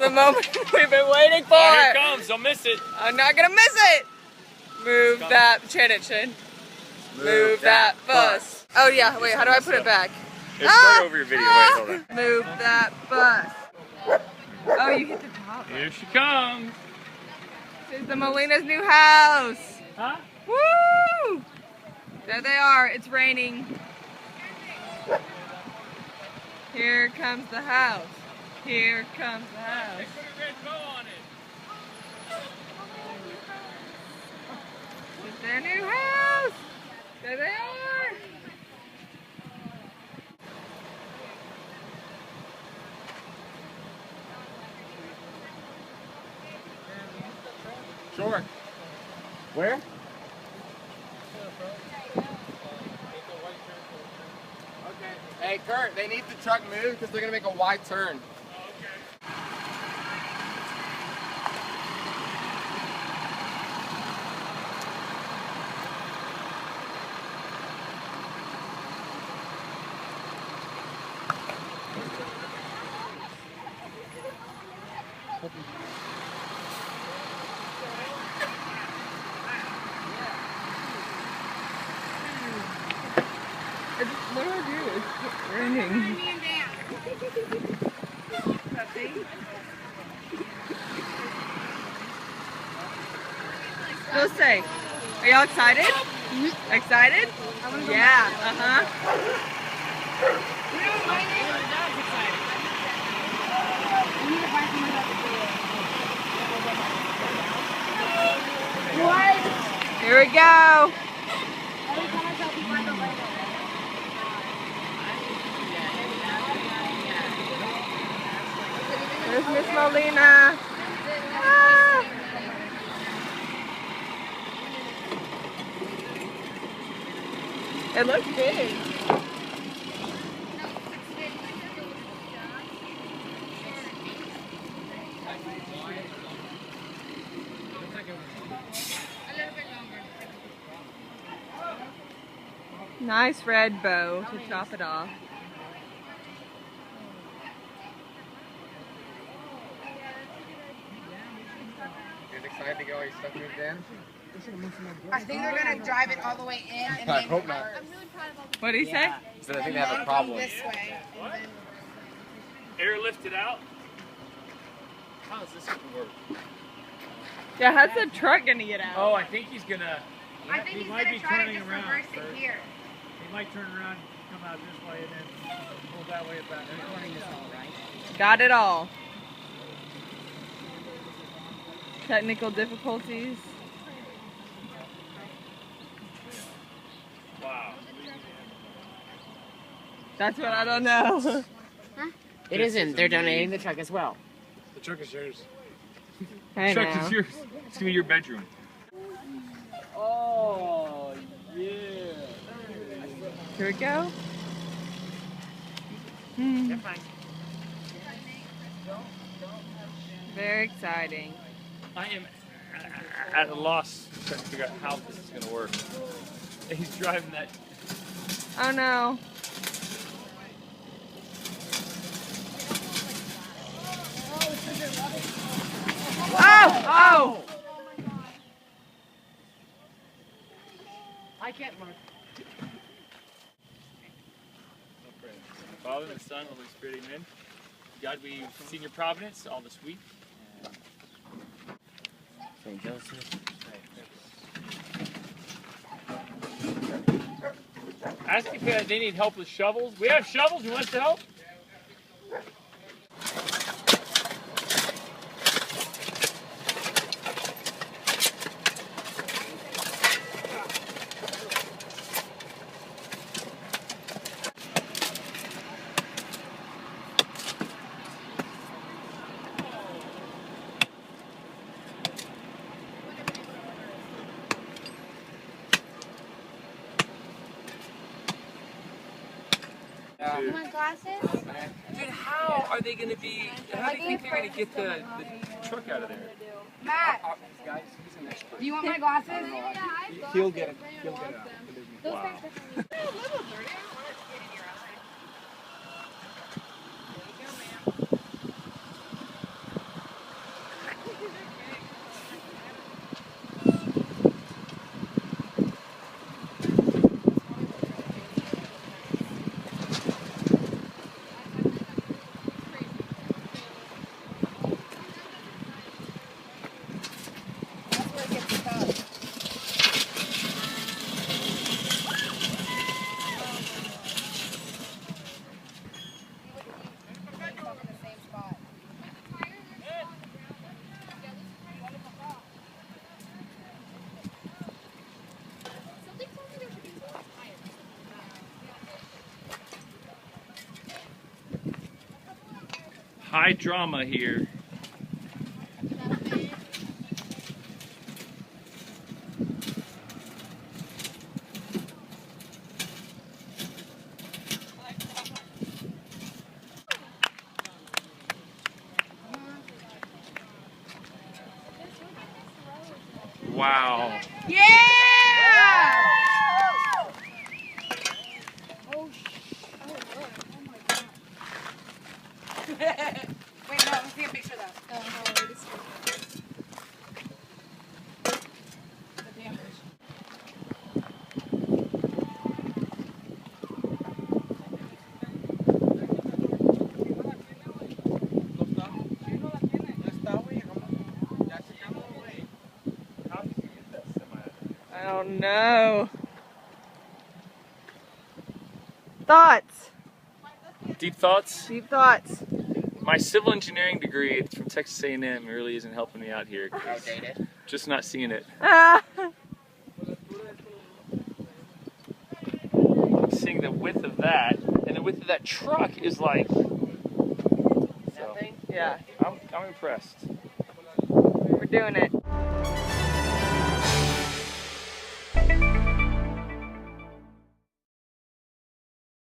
The moment we've been waiting for. Oh, here it comes. Don't miss it. I'm not gonna miss it. Move that, Chin it, Chin. Move that bus. Oh yeah, wait, how do I put it back? It's start over your video. Wait, hold on. Move that bus. Oh, you hit the top. Here she comes. This is the Molina's new house. Huh? Woo! There they are. It's raining. Here comes the house. Here comes the house. They put a red bow on it. It's their new house. There they are. Sure. Where? Okay. Hey, Kurt, they need the truck moved because they're going to make a wide turn. What do I do? It's raining. Go say. Are y'all excited? Mm-hmm. Excited? Yeah. Uh-huh. Here we go. There's Miss Molina. Ah. It looks big. Nice red bow to top it off. Excited to get all your stuff moved in? I think they're gonna drive it all the way in and I then hope not. What did he say? So I think they have a problem. this way. What? Airlift it out? How is this going to work? Yeah, how's the truck gonna get out? Oh, I think he's gonna. I think he he's might gonna be try to turning just around. reverse it here. He might turn around, come out this way, and then pull that way back. Recording this all right. Got it all. Technical difficulties. Wow. That's what I don't know. It isn't. They're donating the truck as well. The truck is yours. I Truck know. is yours. It's gonna be your bedroom. Oh, yeah. Here we go. Hmm. Very exciting. I am at a loss trying to figure out how this is gonna work. He's driving that. Oh no. Oh! Oh! I can't look. Father, the Son, Holy Spirit, amen. God, we've seen your providence all this week. St. Joseph. Ask if they need help with shovels. We have shovels. You want us to help? You want glasses? Dude, how are they going to be? How do you think they're going to get the truck out of there? Matt, Guys, he's an expert. do you want my glasses? He'll get it. He'll get it out. Wow. high drama here. Wow. Yeah! Wait, no, let's take a picture of that. The damage. I don't know. Thoughts? Deep thoughts? Deep thoughts. My civil engineering degree from Texas A&M really isn't helping me out here. Outdated. Just not seeing it. Ah. I'm seeing the width of that, and the width of that truck is like. So, Yeah, I'm impressed. we're doing it.